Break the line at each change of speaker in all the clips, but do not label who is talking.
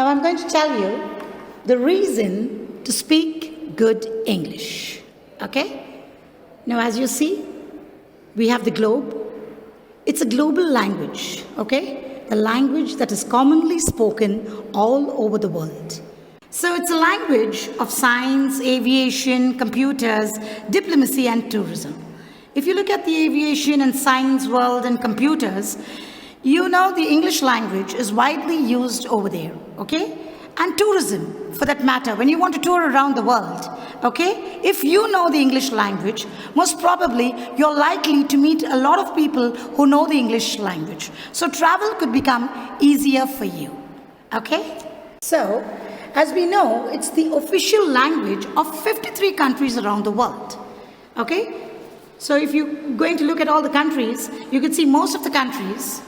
Now I'm going to tell you the reason to speak good English. Okay? Now as you see, we have the globe. It's a global language, okay? The language that is commonly spoken all over the world. So it's a language of science, aviation, computers, diplomacy, and tourism. If you look at the aviation and science world and computers, you know the English language is widely used over there, okay? And tourism, for that matter, when you want to tour around the world, okay? If you know the English language, most probably you're likely to meet a lot of people who know the English language. So travel could become easier for you, okay? So, as we know, it's the official language of 53 countries around the world, okay? So if you're going to look at all the countries, you can see most of the countries,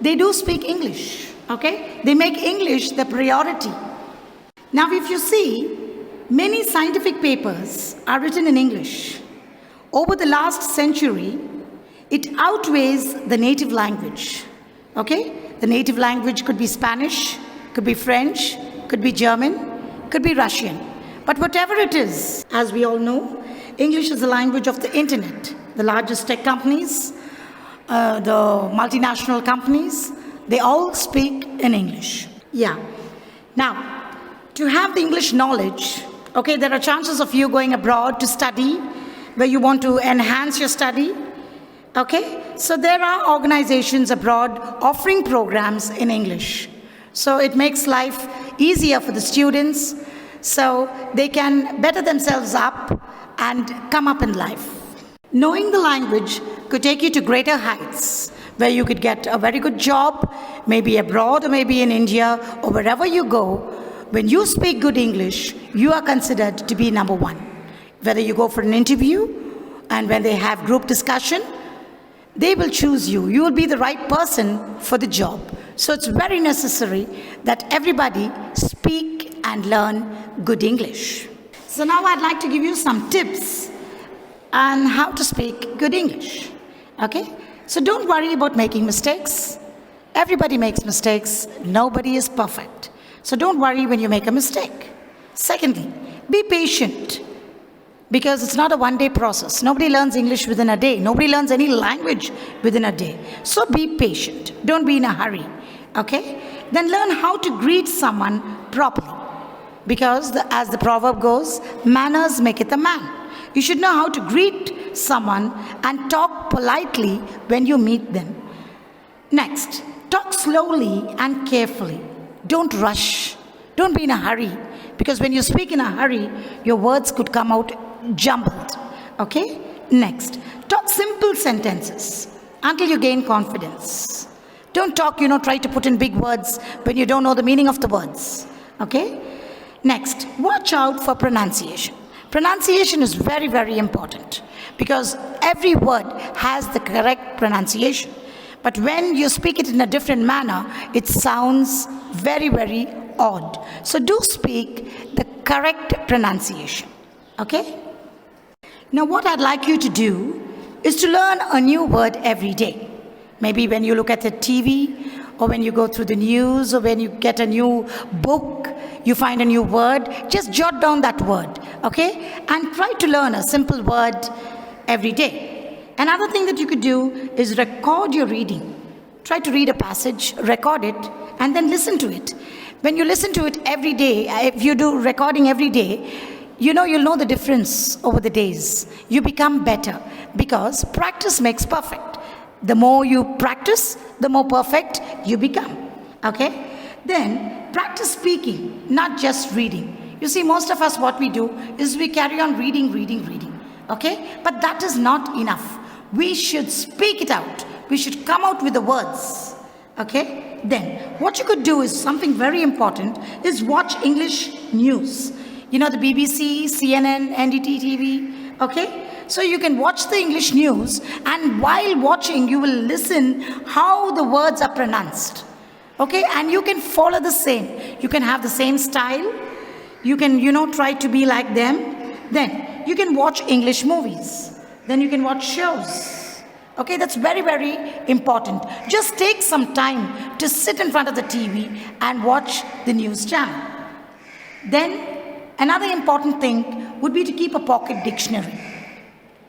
they do speak English, okay? They make English the priority. Now, if you see, many scientific papers are written in English. Over the last century, it outweighs the native language, okay? The native language could be Spanish, could be French, could be German, could be Russian. But whatever it is, as we all know, English is the language of the internet. The largest tech companies, the multinational companies, they all speak in English. Yeah. Now, to have the English knowledge, okay, there are chances of you going abroad to study, where you want to enhance your study, okay? So there are organizations abroad offering programs in English. So it makes life easier for the students, so they can better themselves up and come up in life. Knowing the language could take you to greater heights, where you could get a very good job, maybe abroad or maybe in India or wherever you go. When you speak good English, you are considered to be number one. Whether you go for an interview and when they have group discussion, they will choose you. You will be the right person for the job. So it's very necessary that everybody speak and learn good English. So now I'd like to give you some tips on how to speak good English, okay? So don't worry about making mistakes. Everybody makes mistakes. Nobody is perfect. So don't worry when you make a mistake. Secondly, be patient, because it's not a one-day process. Nobody learns English within a day. Nobody learns any language within a day. So be patient. Don't be in a hurry, okay? Then learn how to greet someone properly, because as the proverb goes, manners maketh a man. You should know how to greet someone and talk politely when you meet them. Next, talk slowly and carefully. Don't rush. Don't be in a hurry, because when you speak in a hurry, your words could come out jumbled, okay? Next, talk simple sentences until you gain confidence. Don't talk, try to put in big words when you don't know the meaning of the words, okay? Next, watch out for pronunciation. Pronunciation is very, very important, because every word has the correct pronunciation. But when you speak it in a different manner, it sounds very, very odd. So do speak the correct pronunciation, okay? Now what I'd like you to do is to learn a new word every day. Maybe when you look at the TV, or when you go through the news, or when you get a new book, you find a new word, just jot down that word, okay? And try to learn a simple word every day. Another thing that you could do is record your reading. Try to read a passage, record it, and then listen to it. When you listen to it every day, if you do recording every day, you'll know the difference over the days. You become better, because practice makes perfect. The more you practice, the more perfect you become, okay? Then practice speaking, not just reading. You see, most of us, what we do is we carry on reading, okay? But that is not enough. We should speak it out. We should come out with the words, okay? Then what you could do is something very important, is watch English news. The BBC, CNN, NDT TV, okay? So you can watch the English news, and while watching, you will listen how the words are pronounced, okay? And you can follow the same. You can have the same style. You can, try to be like them. Then you can watch English movies. Then you can watch shows, Okay, that's very, very important. Just take some time to sit in front of the TV and watch the news channel. Then, another important thing would be to keep a pocket dictionary.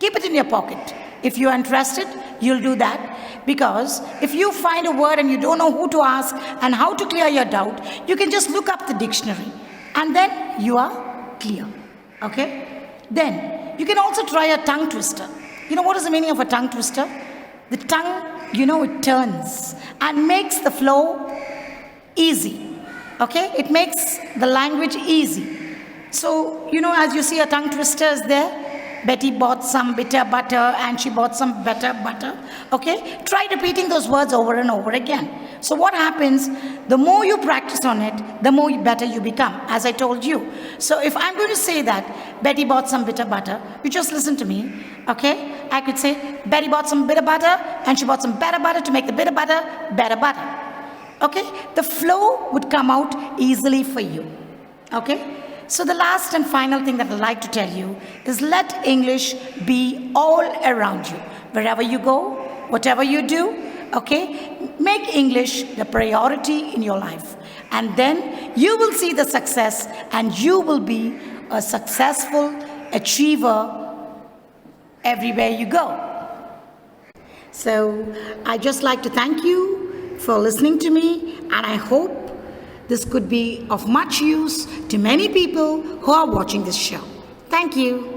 Keep it in your pocket. If you're interested, you'll do that. Because if you find a word and you don't know who to ask and how to clear your doubt, you can just look up the dictionary. And then you are clear. Okay? Then, you can also try a tongue twister. You know what is the meaning of a tongue twister? The tongue, it turns and makes the flow easy. Okay? It makes the language easy. So, as you see, a tongue twister is there. Betty bought some bitter butter and she bought some better butter. Okay? Try repeating those words over and over again. So what happens, the more you practice on it, the more better you become, as I told you. So if I'm going to say that Betty bought some bitter butter, you just listen to me. Okay? I could say Betty bought some bitter butter and she bought some better butter to make the bitter butter better butter. Okay? The flow would come out easily for you. Okay? So the last and final thing that I'd like to tell you is let English be all around you. Wherever you go, whatever you do, okay, make English the priority in your life. And then you will see the success and you will be a successful achiever everywhere you go. So I'd just like to thank you for listening to me, and I hope this could be of much use to many people who are watching this show. Thank you.